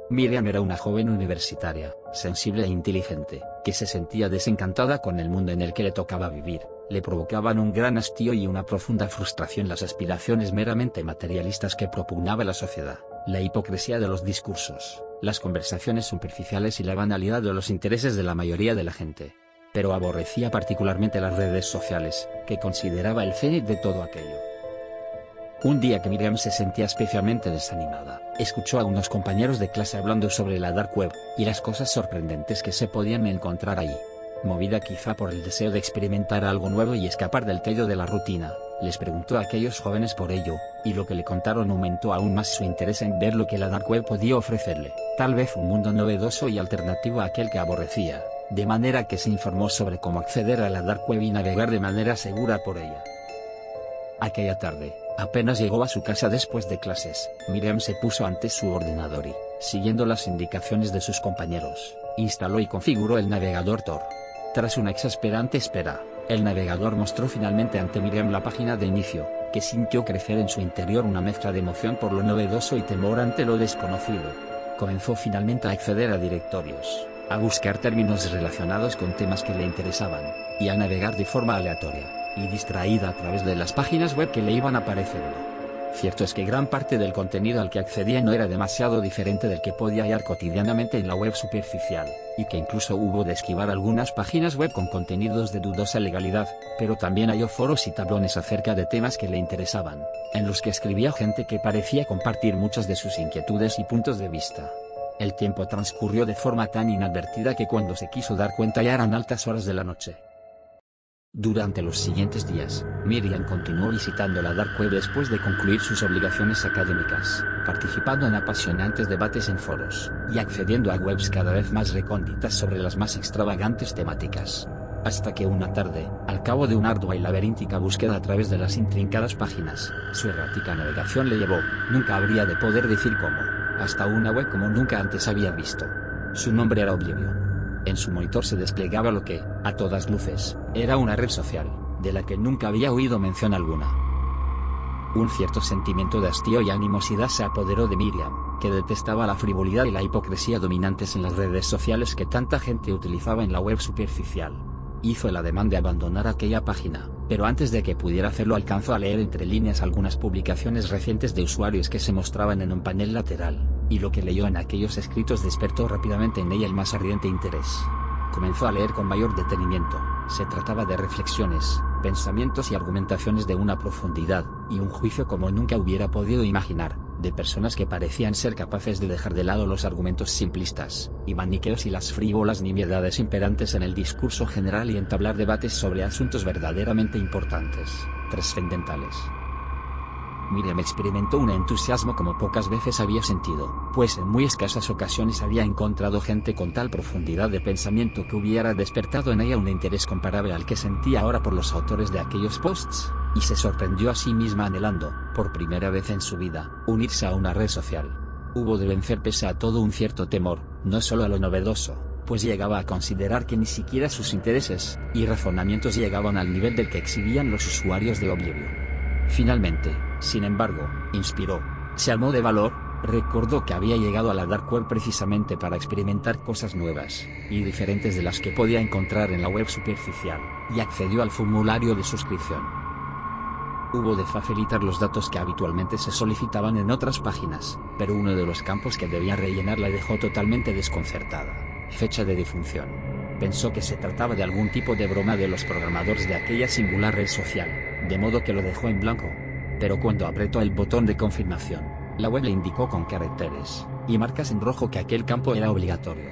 Miriam era una joven universitaria, sensible e inteligente, que se sentía desencantada con el mundo en el que le tocaba vivir. Le provocaban un gran hastío y una profunda frustración las aspiraciones meramente materialistas que propugnaba la sociedad, la hipocresía de los discursos, las conversaciones superficiales y la banalidad de los intereses de la mayoría de la gente. Pero aborrecía particularmente las redes sociales, que consideraba el cenit de todo aquello. Un día que Miriam se sentía especialmente desanimada, escuchó a unos compañeros de clase hablando sobre la dark web, y las cosas sorprendentes que se podían encontrar allí. Movida quizá por el deseo de experimentar algo nuevo y escapar del tedio de la rutina, les preguntó a aquellos jóvenes por ello, y lo que le contaron aumentó aún más su interés en ver lo que la dark web podía ofrecerle, tal vez un mundo novedoso y alternativo a aquel que aborrecía, de manera que se informó sobre cómo acceder a la dark web y navegar de manera segura por ella. Aquella tarde, apenas llegó a su casa después de clases, Miriam se puso ante su ordenador y, siguiendo las indicaciones de sus compañeros, instaló y configuró el navegador Tor. Tras una exasperante espera, el navegador mostró finalmente ante Miriam la página de inicio, que sintió crecer en su interior una mezcla de emoción por lo novedoso y temor ante lo desconocido. Comenzó finalmente a acceder a directorios, a buscar términos relacionados con temas que le interesaban, y a navegar de forma aleatoria y distraída a través de las páginas web que le iban apareciendo. Cierto es que gran parte del contenido al que accedía no era demasiado diferente del que podía hallar cotidianamente en la web superficial, y que incluso hubo de esquivar algunas páginas web con contenidos de dudosa legalidad, pero también halló foros y tablones acerca de temas que le interesaban, en los que escribía gente que parecía compartir muchas de sus inquietudes y puntos de vista. El tiempo transcurrió de forma tan inadvertida que cuando se quiso dar cuenta ya eran altas horas de la noche. Durante los siguientes días, Miriam continuó visitando la dark web después de concluir sus obligaciones académicas, participando en apasionantes debates en foros, y accediendo a webs cada vez más recónditas sobre las más extravagantes temáticas. Hasta que una tarde, al cabo de una ardua y laberíntica búsqueda a través de las intrincadas páginas, su errática navegación le llevó, nunca habría de poder decir cómo, hasta una web como nunca antes había visto. Su nombre era Oblivion. En su monitor se desplegaba lo que, a todas luces, era una red social, de la que nunca había oído mención alguna. Un cierto sentimiento de hastío y animosidad se apoderó de Miriam, que detestaba la frivolidad y la hipocresía dominantes en las redes sociales que tanta gente utilizaba en la web superficial. Hizo el ademán de abandonar aquella página, pero antes de que pudiera hacerlo alcanzó a leer entre líneas algunas publicaciones recientes de usuarios que se mostraban en un panel lateral, y lo que leyó en aquellos escritos despertó rápidamente en ella el más ardiente interés. Comenzó a leer con mayor detenimiento. Se trataba de reflexiones, pensamientos y argumentaciones de una profundidad y un juicio como nunca hubiera podido imaginar, de personas que parecían ser capaces de dejar de lado los argumentos simplistas y maniqueos y las frívolas nimiedades imperantes en el discurso general y entablar debates sobre asuntos verdaderamente importantes, trascendentales. Miriam experimentó un entusiasmo como pocas veces había sentido, pues en muy escasas ocasiones había encontrado gente con tal profundidad de pensamiento que hubiera despertado en ella un interés comparable al que sentía ahora por los autores de aquellos posts, y se sorprendió a sí misma anhelando, por primera vez en su vida, unirse a una red social. Hubo de vencer pese a todo un cierto temor, no solo a lo novedoso, pues llegaba a considerar que ni siquiera sus intereses y razonamientos llegaban al nivel del que exhibían los usuarios de Oblivion. Finalmente, sin embargo, inspiró, se armó de valor, recordó que había llegado a la dark web precisamente para experimentar cosas nuevas y diferentes de las que podía encontrar en la web superficial, y accedió al formulario de suscripción. Hubo de facilitar los datos que habitualmente se solicitaban en otras páginas, pero uno de los campos que debía rellenar la dejó totalmente desconcertada: fecha de defunción. Pensó que se trataba de algún tipo de broma de los programadores de aquella singular red social, de modo que lo dejó en blanco. Pero cuando apretó el botón de confirmación, la web le indicó con caracteres y marcas en rojo que aquel campo era obligatorio.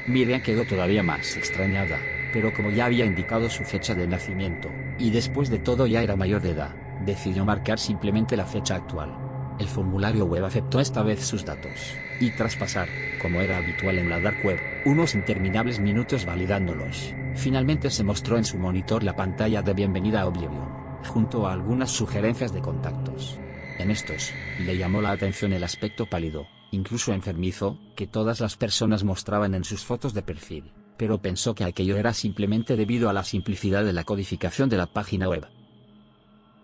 Miriam quedó todavía más extrañada, pero como ya había indicado su fecha de nacimiento, y después de todo ya era mayor de edad, decidió marcar simplemente la fecha actual. El formulario web aceptó esta vez sus datos, y tras pasar, como era habitual en la dark web, unos interminables minutos validándolos, finalmente se mostró en su monitor la pantalla de bienvenida a Oblivion, junto a algunas sugerencias de contactos. En estos, le llamó la atención el aspecto pálido, incluso enfermizo, que todas las personas mostraban en sus fotos de perfil, pero pensó que aquello era simplemente debido a la simplicidad de la codificación de la página web.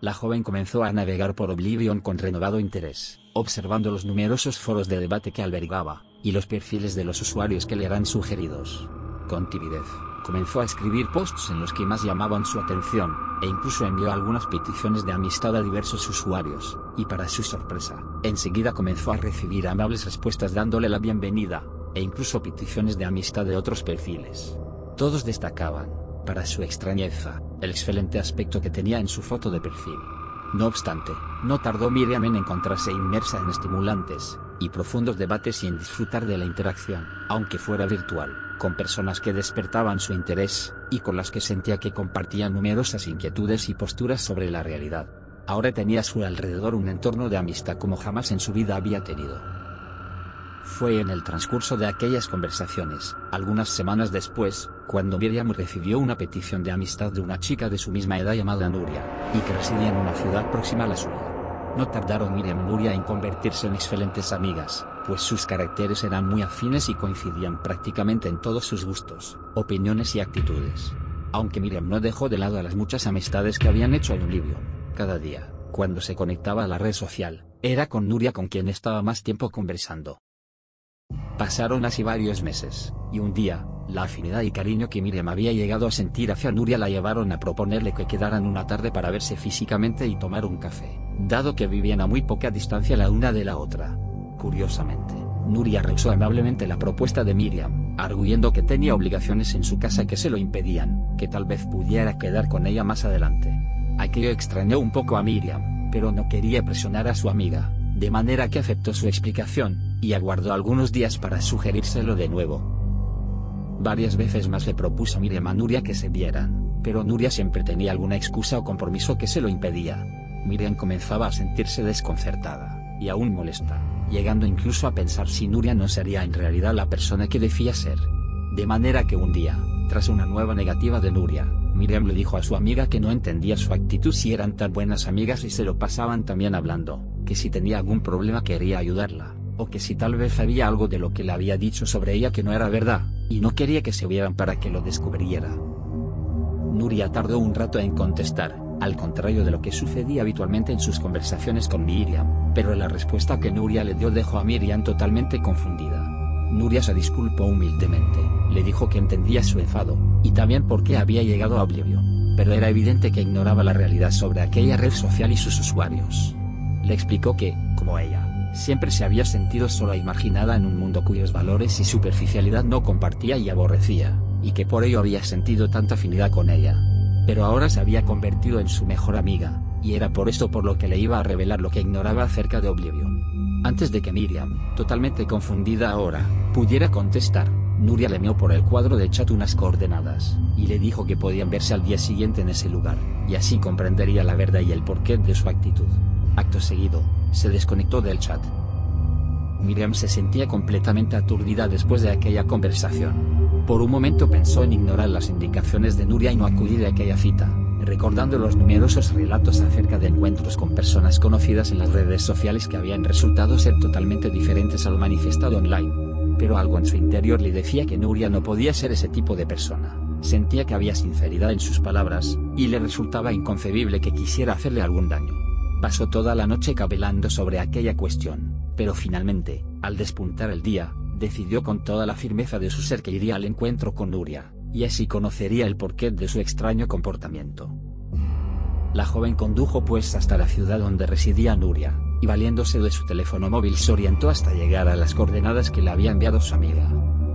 La joven comenzó a navegar por Oblivion con renovado interés, observando los numerosos foros de debate que albergaba, y los perfiles de los usuarios que le eran sugeridos. Con timidez, comenzó a escribir posts en los que más llamaban su atención, e incluso envió algunas peticiones de amistad a diversos usuarios, y para su sorpresa, enseguida comenzó a recibir amables respuestas dándole la bienvenida, e incluso peticiones de amistad de otros perfiles. Todos destacaban, para su extrañeza, el excelente aspecto que tenía en su foto de perfil. No obstante, no tardó Miriam en encontrarse inmersa en estimulantes y profundos debates y en disfrutar de la interacción, aunque fuera virtual, con personas que despertaban su interés, y con las que sentía que compartían numerosas inquietudes y posturas sobre la realidad. Ahora tenía a su alrededor un entorno de amistad como jamás en su vida había tenido. Fue en el transcurso de aquellas conversaciones, algunas semanas después, cuando Miriam recibió una petición de amistad de una chica de su misma edad llamada Nuria, y que residía en una ciudad próxima a la suya. No tardaron Miriam y Nuria en convertirse en excelentes amigas, pues sus caracteres eran muy afines y coincidían prácticamente en todos sus gustos, opiniones y actitudes. Aunque Miriam no dejó de lado a las muchas amistades que habían hecho en Oblivion, cada día, cuando se conectaba a la red social, era con Nuria con quien estaba más tiempo conversando. Pasaron así varios meses, y un día, la afinidad y cariño que Miriam había llegado a sentir hacia Nuria la llevaron a proponerle que quedaran una tarde para verse físicamente y tomar un café, dado que vivían a muy poca distancia la una de la otra. Curiosamente, Nuria rehusó amablemente la propuesta de Miriam, arguyendo que tenía obligaciones en su casa que se lo impedían, que tal vez pudiera quedar con ella más adelante. Aquello extrañó un poco a Miriam, pero no quería presionar a su amiga, de manera que aceptó su explicación, y aguardó algunos días para sugerírselo de nuevo. Varias veces más le propuso Miriam a Nuria que se vieran, pero Nuria siempre tenía alguna excusa o compromiso que se lo impedía. Miriam comenzaba a sentirse desconcertada, y aún molesta, llegando incluso a pensar si Nuria no sería en realidad la persona que decía ser. De manera que un día, tras una nueva negativa de Nuria, Miriam le dijo a su amiga que no entendía su actitud si eran tan buenas amigas y se lo pasaban también hablando, que si tenía algún problema quería ayudarla, o que si tal vez había algo de lo que le había dicho sobre ella que no era verdad, y no quería que se vieran para que lo descubriera. Nuria tardó un rato en contestar, al contrario de lo que sucedía habitualmente en sus conversaciones con Miriam, pero la respuesta que Nuria le dio dejó a Miriam totalmente confundida. Nuria se disculpó humildemente, le dijo que entendía su enfado, y también por qué había llegado a Oblivion, pero era evidente que ignoraba la realidad sobre aquella red social y sus usuarios. Le explicó que, como ella, siempre se había sentido sola y marginada en un mundo cuyos valores y superficialidad no compartía y aborrecía, y que por ello había sentido tanta afinidad con ella. Pero ahora se había convertido en su mejor amiga, y era por esto por lo que le iba a revelar lo que ignoraba acerca de Oblivion. Antes de que Miriam, totalmente confundida ahora, pudiera contestar, Nuria le envió por el cuadro de chat unas coordenadas, y le dijo que podían verse al día siguiente en ese lugar, y así comprendería la verdad y el porqué de su actitud. Acto seguido, se desconectó del chat. Miriam se sentía completamente aturdida después de aquella conversación. Por un momento pensó en ignorar las indicaciones de Nuria y no acudir a aquella cita, recordando los numerosos relatos acerca de encuentros con personas conocidas en las redes sociales que habían resultado ser totalmente diferentes a lo manifestado online. Pero algo en su interior le decía que Nuria no podía ser ese tipo de persona. Sentía que había sinceridad en sus palabras, y le resultaba inconcebible que quisiera hacerle algún daño. Pasó toda la noche cavilando sobre aquella cuestión, pero finalmente, al despuntar el día, decidió con toda la firmeza de su ser que iría al encuentro con Nuria, y así conocería el porqué de su extraño comportamiento. La joven condujo pues hasta la ciudad donde residía Nuria, y valiéndose de su teléfono móvil se orientó hasta llegar a las coordenadas que le había enviado su amiga.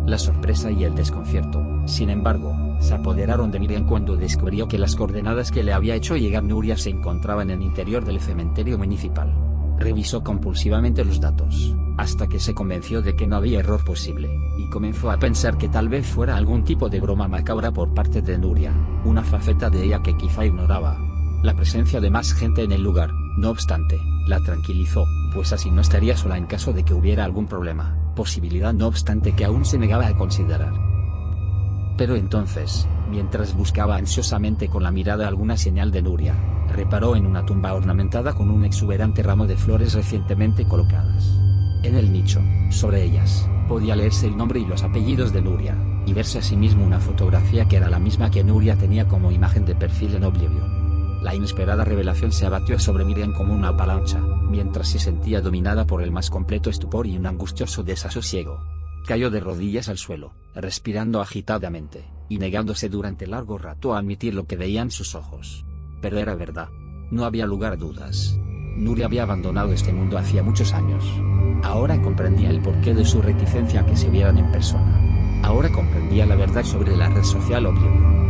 La sorpresa y el desconcierto, sin embargo, se apoderaron de Miriam cuando descubrió que las coordenadas que le había hecho llegar Nuria se encontraban en el interior del cementerio municipal. Revisó compulsivamente los datos, hasta que se convenció de que no había error posible, y comenzó a pensar que tal vez fuera algún tipo de broma macabra por parte de Nuria, una faceta de ella que quizá ignoraba. La presencia de más gente en el lugar, no obstante, la tranquilizó, pues así no estaría sola en caso de que hubiera algún problema, posibilidad no obstante que aún se negaba a considerar. Pero entonces, mientras buscaba ansiosamente con la mirada alguna señal de Nuria, reparó en una tumba ornamentada con un exuberante ramo de flores recientemente colocadas. En el nicho, sobre ellas, podía leerse el nombre y los apellidos de Nuria, y verse asimismo una fotografía que era la misma que Nuria tenía como imagen de perfil en Oblivion. La inesperada revelación se abatió sobre Miriam como una avalancha, mientras se sentía dominada por el más completo estupor y un angustioso desasosiego. Cayó de rodillas al suelo, respirando agitadamente, y negándose durante largo rato a admitir lo que veían sus ojos. Pero era verdad. No había lugar a dudas. Nuria había abandonado este mundo hacía muchos años. Ahora comprendía el porqué de su reticencia a que se vieran en persona. Ahora comprendía la verdad sobre la red social Oblivion.